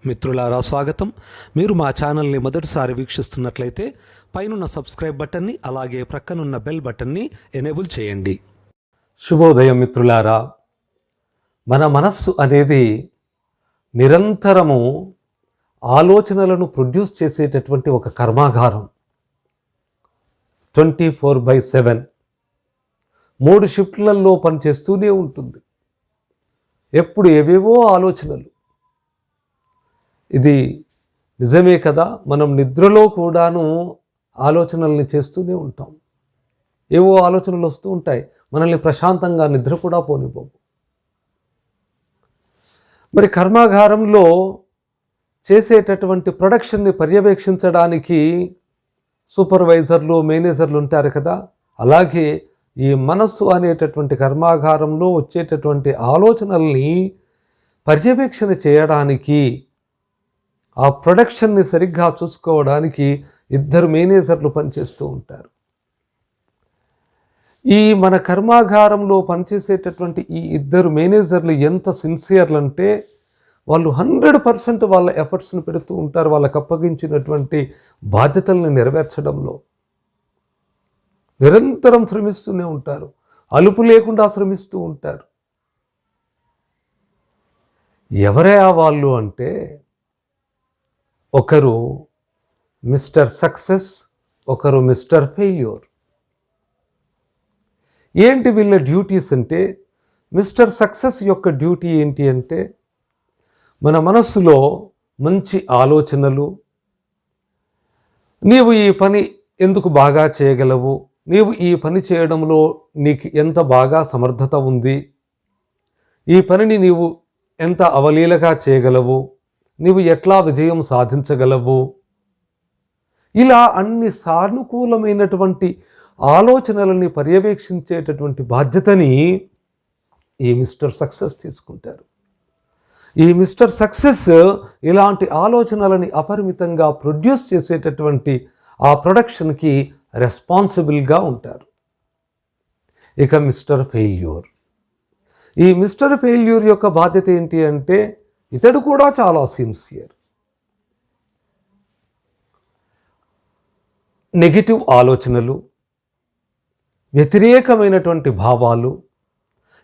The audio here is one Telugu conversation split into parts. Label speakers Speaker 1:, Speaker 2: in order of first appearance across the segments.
Speaker 1: మిత్రులారా స్వాగతం. మీరు మా ఛానల్ని మొదటిసారి వీక్షిస్తున్నట్లయితే పైనున్న సబ్స్క్రైబ్ బటన్ని అలాగే ప్రక్కనున్న బెల్ బటన్ని ఎనేబుల్ చేయండి.
Speaker 2: శుభోదయం మిత్రులారా. మన మనస్సు అనేది నిరంతరము ఆలోచనలను ప్రొడ్యూస్ చేసేటటువంటి ఒక కర్మాగారం. 24/7 3 షిఫ్ట్లలో పనిచేస్తూనే ఉంటుంది. ఎప్పుడు ఏవేవో ఆలోచనలు. ఇది నిజమే కదా, మనం నిద్రలో కూడాను ఆలోచనల్ని చేస్తూనే ఉంటాం. ఏవో ఆలోచనలు వస్తూ ఉంటాయి, మనల్ని ప్రశాంతంగా నిద్ర కూడా పోనివ్వవు. మరి కర్మాగారంలో చేసేటటువంటి ప్రొడక్షన్ని పర్యవేక్షించడానికి సూపర్వైజర్లు, మేనేజర్లు ఉంటారు కదా. అలాగే ఈ మనస్సు అనేటటువంటి కర్మాగారంలో వచ్చేటటువంటి ఆలోచనల్ని పర్యవేక్షణ చేయడానికి, ఆ ప్రొడక్షన్ని సరిగ్గా చూసుకోవడానికి 2 మేనేజర్లు పనిచేస్తూ ఉంటారు. ఈ మన కర్మాగారంలో పనిచేసేటటువంటి ఈ 2 మేనేజర్లు ఎంత సిన్సియర్లు అంటే, వాళ్ళు 100% వాళ్ళ ఎఫర్ట్స్ని పెడుతూ ఉంటారు. వాళ్ళకు అప్పగించినటువంటి బాధ్యతల్ని నెరవేర్చడంలో నిరంతరం శ్రమిస్తూనే ఉంటారు. అలుపు లేకుండా శ్రమిస్తూ ఉంటారు. ఎవరే వాళ్ళు అంటే, ఒకరు మిస్టర్ సక్సెస్, ఒకరు మిస్టర్ ఫెయిల్యూర్. ఏంటి వీళ్ళ డ్యూటీస్ అంటే, మిస్టర్ సక్సెస్ యొక్క డ్యూటీ ఏంటి అంటే, మన మనస్సులో మంచి ఆలోచనలు, నీవు ఈ పని ఎందుకు బాగా చేయగలవు, నీవు ఈ పని చేయడంలో నీకు ఎంత బాగా సమర్థత ఉంది, ఈ పనిని నీవు ఎంత అవలీలగా చేయగలవు, నీవు ఎట్లా విజయం సాధించగలవు, ఇలా అన్ని సానుకూలమైనటువంటి ఆలోచనలని పర్యవేక్షించేటటువంటి బాధ్యతని ఈ మిస్టర్ సక్సెస్ తీసుకుంటారు. ఈ మిస్టర్ సక్సెస్ ఇలాంటి ఆలోచనలని అపరిమితంగా ప్రొడ్యూస్ చేసేటటువంటి ఆ ప్రొడక్షన్కి రెస్పాన్సిబుల్గా ఉంటారు. ఇక మిస్టర్ ఫెయిల్యూర్, ఈ మిస్టర్ ఫెయిల్యూర్ యొక్క బాధ్యత ఏంటి అంటే, ఇతడు కూడా చాలా సిన్సియర్. నెగిటివ్ ఆలోచనలు, వ్యతిరేకమైనటువంటి భావాలు,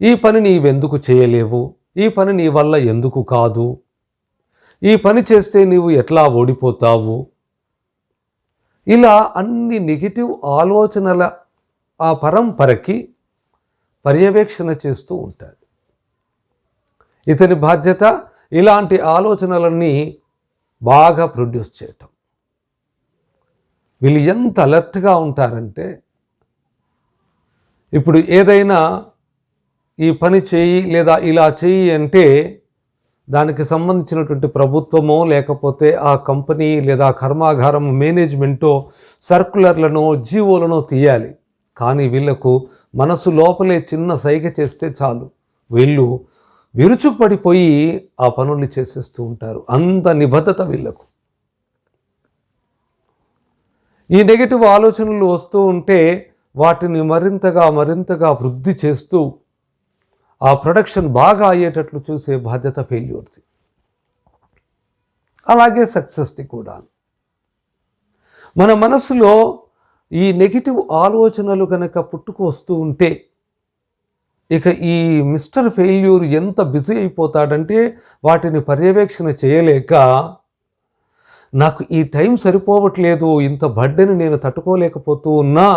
Speaker 2: ఈ పని నీవెందుకు చేయలేవు, ఈ పని నీ వల్ల ఎందుకు కాదు, ఈ పని చేస్తే నీవు ఎట్లా ఓడిపోతావు, ఇలా అన్ని నెగిటివ్ ఆలోచనల ఆ పరంపరకి పర్యవేక్షణ చేస్తూ ఉంటాడు. ఇతని బాధ్యత ఇలాంటి ఆలోచనలన్నీ బాగా ప్రొడ్యూస్ చేయటం. వీళ్ళు ఎంత అలర్ట్గా ఉంటారంటే, ఇప్పుడు ఏదైనా ఈ పని చేయి లేదా ఇలా చేయి అంటే, దానికి సంబంధించినటువంటి ప్రభుత్వమో లేకపోతే ఆ కంపెనీ లేదా కర్మాగారం మేనేజ్మెంటో సర్కులర్లను, జీవోలను తీయాలి. కానీ వీళ్లకు మనసు లోపలే చిన్న సైగ చేస్తే చాలు, వీళ్ళు విరుచుకుపడిపోయి ఆ పనుల్ని చేసేస్తూ ఉంటారు. అంత నిబద్ధత వీళ్లకు. ఈ నెగటివ్ ఆలోచనలు వస్తూ ఉంటే వాటిని మరింతగా వృద్ధి చేస్తూ ఆ ప్రొడక్షన్ బాగా అయ్యేటట్లు చూసే బాధ్యత ఫెయిల్యూర్ది. అలాగే సక్సెస్ది కూడా. మన మనసులో ఈ నెగిటివ్ ఆలోచనలు కనుక పుట్టుకు వస్తూ ఉంటే, ఇక ఈ మిస్టర్ ఫెయిల్యూర్ ఎంత బిజీ అయిపోతాడంటే, వాటిని పర్యవేక్షణ చేయలేక, నాకు ఈ టైం సరిపోవట్లేదు, ఇంత బర్డెని నేను తట్టుకోలేకపోతూ ఉన్నా,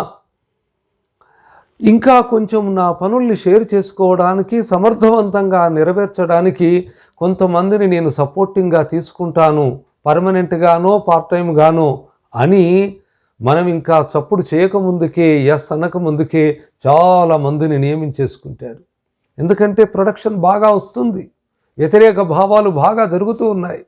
Speaker 2: ఇంకా కొంచెం నా పనుల్ని షేర్ చేసుకోవడానికి, సమర్థవంతంగా నెరవేర్చడానికి కొంతమందిని నేను సపోర్టింగ్గా తీసుకుంటాను, పర్మనెంట్గానో పార్ట్ టైంగానో అని మనం ఇంకా చప్పుడు చేయకముందుకే, ఎస్ అనకముందుకే చాలా మందిని నియమించేసుకుంటారు. ఎందుకంటే ప్రొడక్షన్ బాగా వస్తుంది, వ్యతిరేక భావాలు బాగా జరుగుతూ ఉన్నాయి.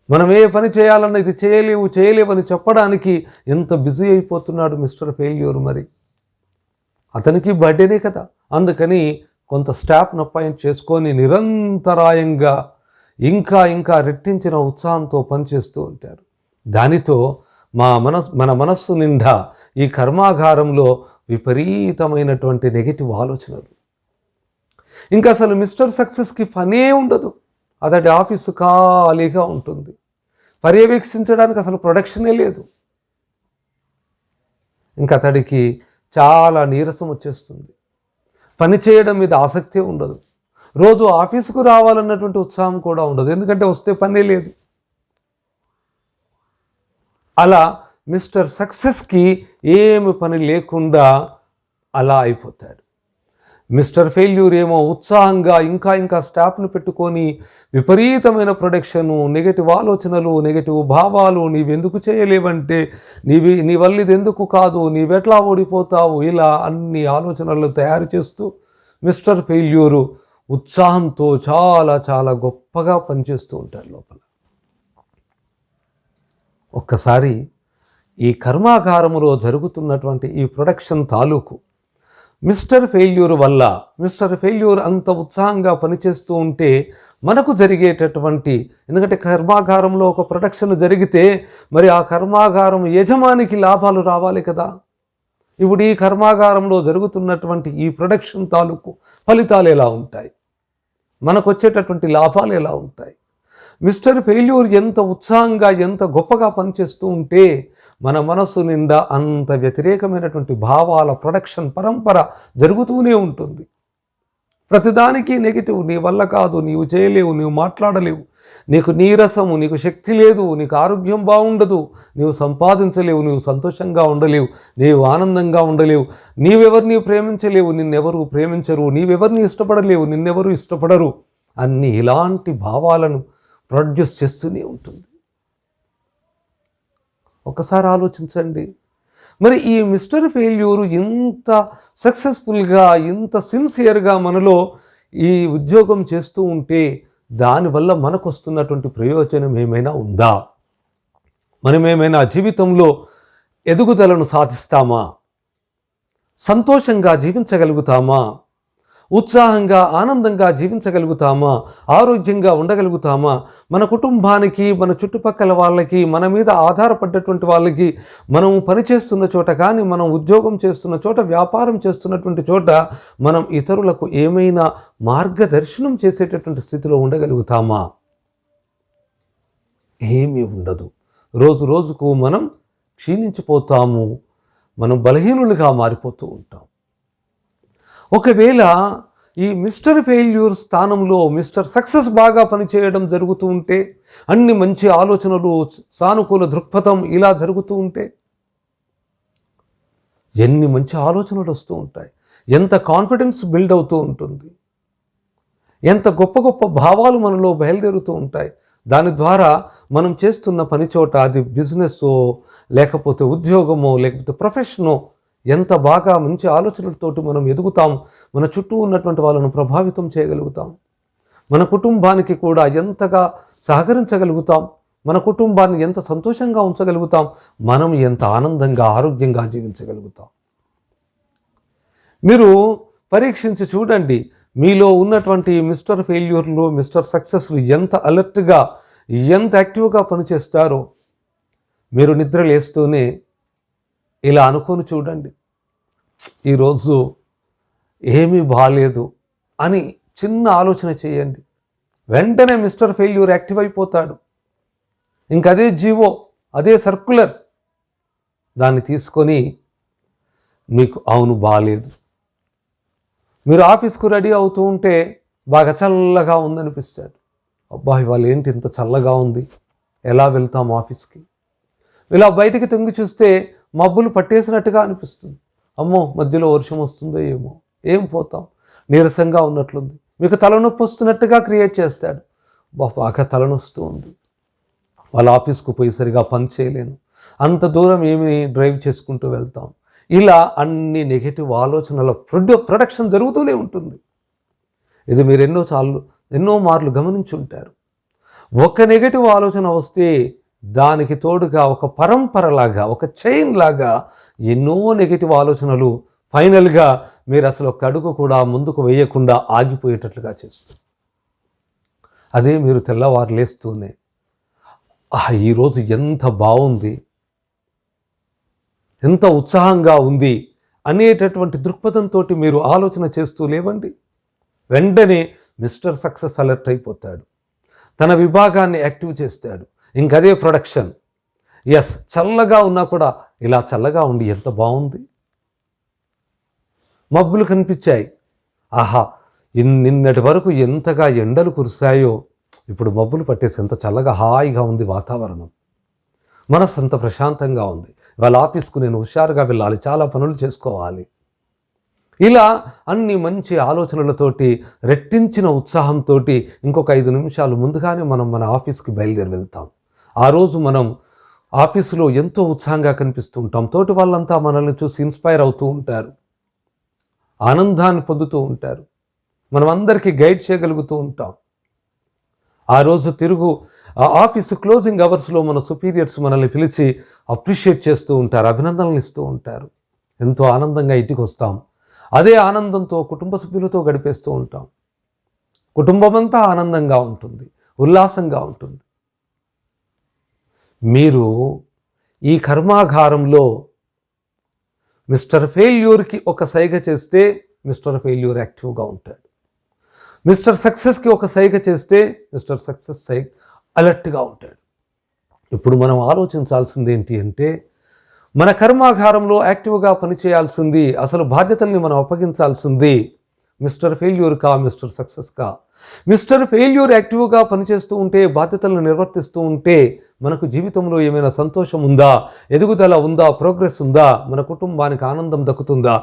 Speaker 2: మనం ఏ పని చేయాలన్నా ఇది చేయలేవు అని చెప్పడానికి ఎంత బిజీ అయిపోతున్నాడు మిస్టర్ ఫెయిల్యూర్. మరి అతనికి బర్త్డేనే కదా, అందుకని కొంత స్టాఫ్ను అపాయింట్ చేసుకొని నిరంతరాయంగా ఇంకా రెట్టించిన ఉత్సాహంతో పనిచేస్తూ ఉంటారు. దానితో మన మనస్సు నిండా ఈ కర్మాగారంలో విపరీతమైనటువంటి నెగిటివ్ ఆలోచనలు. ఇంకా అసలు మిస్టర్ సక్సెస్కి పనే ఉండదు. అతడి ఆఫీసు ఖాళీగా ఉంటుంది. పర్యవేక్షించడానికి అసలు ప్రొడక్షనే లేదు. ఇంకా అతడికి చాలా నీరసం వచ్చేస్తుంది. పని చేయడం మీద ఆసక్తే ఉండదు. రోజు ఆఫీసుకు రావాలన్నటువంటి ఉత్సాహం కూడా ఉండదు, ఎందుకంటే వస్తే పనే లేదు. అలా మిస్టర్ సక్సెస్కి ఏమి పని లేకుండా అలా అయిపోతాడు. మిస్టర్ ఫెయిల్యూర్ ఏమో ఉత్సాహంగా ఇంకా స్టాఫ్ను పెట్టుకొని విపరీతమైన ప్రొడక్షను, నెగటివ్ ఆలోచనలు, నెగటివ్ భావాలు, నీవెందుకు చేయలేవంటే, నీ వల్ల ఇది ఎందుకు కాదు, నీవెట్లా ఓడిపోతావు, ఇలా అన్ని ఆలోచనలు తయారు చేస్తూ మిస్టర్ ఫెయిల్యూరు ఉత్సాహంతో చాలా గొప్పగా పనిచేస్తూ ఉంటాడు లోపల. ఒక్కసారి ఈ కర్మాగారములో జరుగుతున్నటువంటి ఈ ప్రొడక్షన్ తాలూకు మిస్టర్ ఫెయిల్యూర్ అంత ఉత్సాహంగా పనిచేస్తూ ఉంటే మనకు జరిగేటటువంటి, ఎందుకంటే కర్మాగారంలో ఒక ప్రొడక్షన్ జరిగితే మరి ఆ కర్మాగారం యజమానికి లాభాలు రావాలి కదా. ఇప్పుడు ఈ కర్మాగారంలో జరుగుతున్నటువంటి ఈ ప్రొడక్షన్ తాలూకు ఫలితాలు ఎలా ఉంటాయి, మనకు వచ్చేటటువంటి లాభాలు ఎలా ఉంటాయి. మిస్టర్ ఫెయిల్యూర్ ఎంత ఉత్సాహంగా ఎంత గొప్పగా పనిచేస్తూ ఉంటే మన మనస్సు నిండా అంత వ్యతిరేకమైనటువంటి భావాల ప్రొడక్షన్ పరంపర జరుగుతూనే ఉంటుంది. ప్రతిదానికి నెగిటివ్, నీ వల్ల కాదు, నీవు చేయలేవు, నీవు మాట్లాడలేవు, నీకు నీరసము, నీకు శక్తి లేదు, నీకు ఆరోగ్యం బాగుండదు, నీవు సంపాదించలేవు, నీవు సంతోషంగా ఉండలేవు, నీవు ఆనందంగా ఉండలేవు, నీవెవరిని ప్రేమించలేవు, నిన్నెవరు ప్రేమించరు, నీవెవరిని ఇష్టపడలేవు, నిన్నెవరు ఇష్టపడరు, అన్ని ఇలాంటి భావాలను ప్రొడ్యూస్ చేస్తూనే ఉంటుంది. ఒకసారి ఆలోచించండి. మరి ఈ మిస్టర్ ఫెయిల్యూరు ఇంత సక్సెస్ఫుల్గా, ఇంత సిన్సియర్గా మనలో ఈ ఉద్యోగం చేస్తూ ఉంటే దానివల్ల మనకు వస్తున్నటువంటి ప్రయోజనం ఏమైనా ఉందా? మనమేమైనా జీవితంలో ఎదుగుదలను సాధిస్తామా? సంతోషంగా జీవించగలుగుతామా? ఉత్సాహంగా ఆనందంగా జీవించగలుగుతామా? ఆరోగ్యంగా ఉండగలుగుతామా? మన కుటుంబానికి, మన చుట్టుపక్కల వాళ్ళకి, మన మీద ఆధారపడ్డటువంటి వాళ్ళకి, మనం పనిచేస్తున్న చోట కానీ, మనం ఉద్యోగం చేస్తున్న చోట, వ్యాపారం చేస్తున్నటువంటి చోట మనం ఇతరులకు ఏమైనా మార్గదర్శనం చేసేటటువంటి స్థితిలో ఉండగలుగుతామా? ఏమీ ఉండదు. రోజు రోజుకు మనం క్షీణించిపోతాము, మనం బలహీనులుగా మారిపోతూ ఉంటాం. ఒకవేళ ఈ మిస్టర్ ఫెయిల్యూర్ స్థానంలో మిస్టర్ సక్సెస్ బాగా పనిచేయడం జరుగుతూ ఉంటే, అన్ని మంచి ఆలోచనలు, సానుకూల దృక్పథం ఇలా జరుగుతూ ఉంటే ఎన్ని మంచి ఆలోచనలు వస్తూ ఉంటాయి, ఎంత కాన్ఫిడెన్స్ బిల్డ్ అవుతూ ఉంటుంది, ఎంత గొప్ప గొప్ప భావాలు మనలో బయలుదేరుతూ ఉంటాయి. దాని ద్వారా మనం చేస్తున్న పని చోట, అది బిజినెస్సో లేకపోతే ఉద్యోగమో లేకపోతే ప్రొఫెషనో, ఎంత బాగా మంచి ఆలోచనలతోటి మనం ఎదుగుతాం, మన చుట్టూ ఉన్నటువంటి వాళ్ళను ప్రభావితం చేయగలుగుతాం, మన కుటుంబానికి కూడా ఎంతగా సహకరించగలుగుతాం, మన కుటుంబాన్ని ఎంత సంతోషంగా ఉంచగలుగుతాం, మనం ఎంత ఆనందంగా ఆరోగ్యంగా జీవించగలుగుతాం. మీరు పరీక్షించి చూడండి, మీలో ఉన్నటువంటి మిస్టర్ ఫెయిల్యూర్లు, మిస్టర్ సక్సెస్లు ఎంత అలర్ట్గా, ఎంత యాక్టివ్గా పనిచేస్తారో. మీరు నిద్ర లేస్తూనే ఇలా అనుకొని చూడండి, ఈరోజు ఏమీ బాలేదు అని చిన్న ఆలోచన చేయండి. వెంటనే మిస్టర్ ఫెయిల్యూర్ యాక్టివ్ అయిపోతాడు. ఇంకదే జీవో, అదే సర్క్యులర్ దాన్ని తీసుకొని మీకు అవును బాలేదు. మీరు ఆఫీస్కు రెడీ అవుతూ ఉంటే బాగా చల్లగా ఉందనిపిస్తాడు. అబ్బా ఇవాళ ఏంటి ఇంత చల్లగా ఉంది, ఎలా వెళ్తాం ఆఫీస్కి? ఇలా బయటికి తొంగి చూస్తే మబ్బులు పట్టేసినట్టుగా అనిపిస్తుంది. అమ్మో మధ్యలో వర్షం వస్తుందో ఏమో, ఏం పోతాం, నీరసంగా ఉన్నట్లుంది. మీకు తలనొప్పి వస్తున్నట్టుగా క్రియేట్ చేస్తాడు. బాగా తలనొస్తూ ఉంది, వాళ్ళ ఆఫీస్కు పోయి సరిగా పని చేయలేను, అంత దూరం ఏమి డ్రైవ్ చేసుకుంటూ వెళ్తాం. ఇలా అన్ని నెగటివ్ ఆలోచనల ప్రొడక్షన్ జరుగుతూనే ఉంటుంది. ఇది మీరు ఎన్నో మార్లు గమనించి ఉంటారు. ఒక నెగటివ్ ఆలోచన వస్తే దానికి తోడుగా ఒక పరంపరలాగా, ఒక చైన్ లాగా ఎన్నో నెగటివ్ ఆలోచనలు ఫైనల్గా మీరు అసలు ఒక అడుగు కూడా ముందుకు వేయకుండా ఆగిపోయేటట్లుగా చేస్తుంది. అదే మీరు తెల్లవారు లేస్తూనే ఈరోజు ఎంత బాగుంది, ఎంత ఉత్సాహంగా ఉంది అనేటటువంటి దృక్పథంతో మీరు ఆలోచన చేస్తూ లేవండి. వెంటనే మిస్టర్ సక్సెస్ అలర్ట్ అయిపోతాడు, తన విభాగాన్ని యాక్టివ్ చేస్తాడు. ఇంకదే ప్రొడక్షన్. ఎస్, చల్లగా ఉన్నా కూడా ఇలా చల్లగా ఉండి ఎంత బాగుంది, మబ్బులు కనిపించాయి, ఆహా నిన్నటి వరకు ఎంతగా ఎండలు కురిశాయో ఇప్పుడు మబ్బులు పట్టేసి ఎంత చల్లగా హాయిగా ఉంది వాతావరణం, మనసు ఎంత ప్రశాంతంగా ఉంది, వాళ్ళ ఆఫీస్కు నేను హుషారుగా వెళ్ళాలి, చాలా పనులు చేసుకోవాలి. ఇలా అన్ని మంచి ఆలోచనలతోటి రెట్టించిన ఉత్సాహంతో ఇంకొక 5 నిమిషాలు ముందుగానే మనం మన ఆఫీస్కి బయలుదేరి వెళ్తాం. ఆ రోజు మనం ఆఫీసులో ఎంతో ఉత్సాహంగా కనిపిస్తూ ఉంటాం. తోటి వాళ్ళంతా మనల్ని చూసి ఇన్స్పైర్ అవుతూ ఉంటారు, ఆనందాన్ని పొందుతూ ఉంటారు, మనం అందరికీ గైడ్ చేయగలుగుతూ ఉంటాం. ఆ రోజు ఆఫీసు క్లోజింగ్ అవర్స్లో మన సుపీరియర్స్ మనల్ని పిలిచి అప్రిషియేట్ చేస్తూ ఉంటారు, అభినందనలు ఇస్తూ ఉంటారు. ఎంతో ఆనందంగా ఇంటికి వస్తాం. అదే ఆనందంతో కుటుంబ సభ్యులతో గడిపేస్తూ ఉంటాం. కుటుంబమంతా ఆనందంగా ఉంటుంది, ఉల్లాసంగా ఉంటుంది. మీరు ఈ కర్మాగారంలో మిస్టర్ ఫెయిల్యూర్కి ఒక సైగ చేస్తే మిస్టర్ ఫెయిల్యూర్ యాక్టివ్గా ఉంటాడు. మిస్టర్ సక్సెస్కి ఒక సైగ చేస్తే మిస్టర్ సక్సెస్ అలర్ట్గా ఉంటాడు. ఇప్పుడు మనం ఆలోచించాల్సింది ఏంటి అంటే, మన కర్మాగారంలో యాక్టివ్గా పనిచేయాల్సింది, అసలు బాధ్యతల్ని మనం అప్పగించాల్సింది మిస్టర్ ఫెయిల్యూర్కా మిస్టర్ సక్సెస్కా? మిస్టర్ ఫెయిల్యూర్ యాక్టివ్గా పనిచేస్తూ ఉంటే, బాధ్యతలను నిర్వర్తిస్తూ ఉంటే మనకు జీవితంలో ఏమైనా సంతోషం ఉందా, ఎదుగుదల ఉందా, ప్రోగ్రెస్ ఉందా, మన కుటుంబానికి ఆనందం దక్కుతుందా,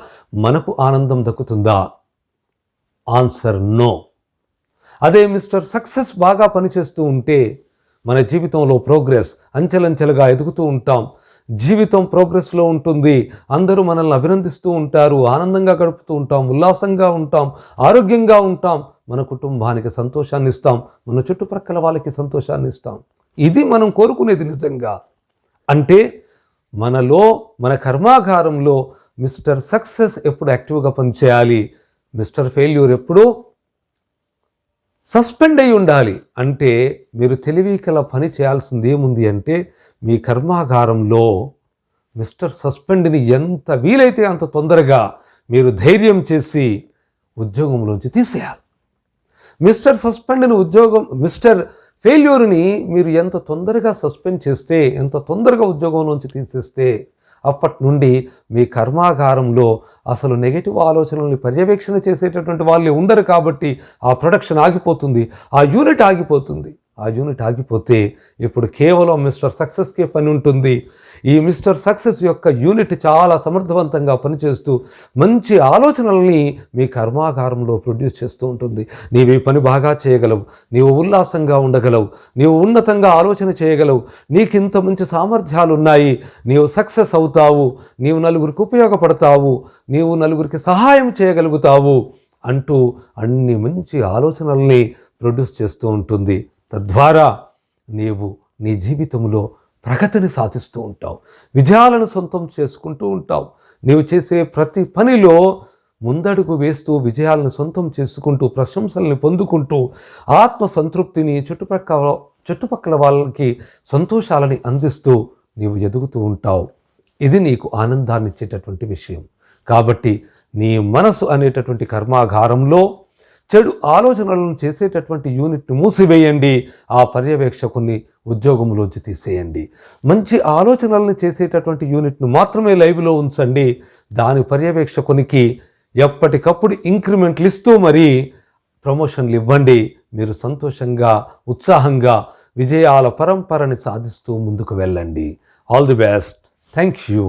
Speaker 2: మనకు ఆనందం దక్కుతుందా? Answer no. అదే మిస్టర్ సక్సెస్ బాగా పనిచేస్తూ ఉంటే మన జీవితంలో ప్రోగ్రెస్, అంచెలంచెలుగా ఎదుగుతూ ఉంటాం, జీవితం ప్రోగ్రెస్లో ఉంటుంది, అందరూ మనల్ని అభినందిస్తూ ఉంటారు, ఆనందంగా గడుపుతూ ఉంటాం, ఉల్లాసంగా ఉంటాం, ఆరోగ్యంగా ఉంటాం, మన కుటుంబానికి సంతోషాన్ని ఇస్తాం, మన చుట్టుప్రక్కల వాళ్ళకి సంతోషాన్ని ఇస్తాం. ఇది మనం కోరుకునేది నిజంగా. అంటే మన కర్మాగారంలో మిస్టర్ సక్సెస్ ఎప్పుడు యాక్టివ్గా పనిచేయాలి, మిస్టర్ ఫెయిల్యూర్ ఎప్పుడూ సస్పెండ్ అయి ఉండాలి. అంటే మీరు తెలివికల పని చేయాల్సింది ఏముంది అంటే, మీ కర్మాగారంలో మిస్టర్ సస్పెండ్ని ఎంత వీలైతే అంత తొందరగా మీరు ధైర్యం చేసి ఉద్యోగంలోంచి తీసేయాలి. మిస్టర్ ఫెయిల్యూర్ని మీరు ఎంత తొందరగా సస్పెండ్ చేస్తే, ఎంత తొందరగా ఉద్యోగంలోంచి తీసేస్తే, అప్పటి నుండి మీ కర్మాగారంలో అసలు నెగటివ్ ఆలోచనల్ని పర్యవేక్షణ చేసేటటువంటి వాళ్ళే ఉండరు. కాబట్టి ఆ ప్రొడక్షన్ ఆగిపోతుంది, ఆ యూనిట్ ఆగిపోతుంది. ఆ యూనిట్ ఆగిపోతే ఇప్పుడు కేవలం మిస్టర్ సక్సెస్కే పని ఉంటుంది. ఈ మిస్టర్ సక్సెస్ యొక్క యూనిట్ చాలా సమర్థవంతంగా పనిచేస్తూ మంచి ఆలోచనల్ని మీ కర్మాగారంలో ప్రొడ్యూస్ చేస్తూ ఉంటుంది. నీవు ఈ పని బాగా చేయగలవు, నీవు ఉల్లాసంగా ఉండగలవు, నీవు ఉన్నతంగా ఆలోచన చేయగలవు, నీకు ఇంత మంచి సామర్థ్యాలు ఉన్నాయి, నీవు సక్సెస్ అవుతావు, నీవు నలుగురికి ఉపయోగపడతావు, నీవు నలుగురికి సహాయం చేయగలుగుతావు అంటూ అన్ని మంచి ఆలోచనల్ని ప్రొడ్యూస్ చేస్తూ ఉంటుంది. తద్వారా నీవు నీ జీవితంలో ప్రగతిని సాధిస్తూ ఉంటావు, విజయాలను సొంతం చేసుకుంటూ ఉంటావు. నీవు చేసే ప్రతి పనిలో ముందడుగు వేస్తూ విజయాలను సొంతం చేసుకుంటూ, ప్రశంసల్ని పొందుకుంటూ, ఆత్మ సంతృప్తిని, చుట్టుపక్కల వాళ్ళకి సంతోషాలని అందిస్తూ నీవు ఎదుగుతూ ఉంటావు. ఇది నీకు ఆనందాన్ని ఇచ్చేటటువంటి విషయం. కాబట్టి నీ మనసు అనేటటువంటి కర్మాగారంలో చెడు ఆలోచనలను చేసేటటువంటి యూనిట్ను మూసివేయండి, ఆ పర్యవేక్షకుని ఉద్యోగంలోంచి తీసేయండి. మంచి ఆలోచనలను చేసేటటువంటి యూనిట్ను మాత్రమే లైవ్లో ఉంచండి. దాని పర్యవేక్షకునికి ఎప్పటికప్పుడు ఇంక్రిమెంట్లు ఇస్తూ మరీ ప్రమోషన్లు ఇవ్వండి. మీరు సంతోషంగా, ఉత్సాహంగా విజయాల పరంపరని సాధిస్తూ ముందుకు వెళ్ళండి. All the best. Thank you.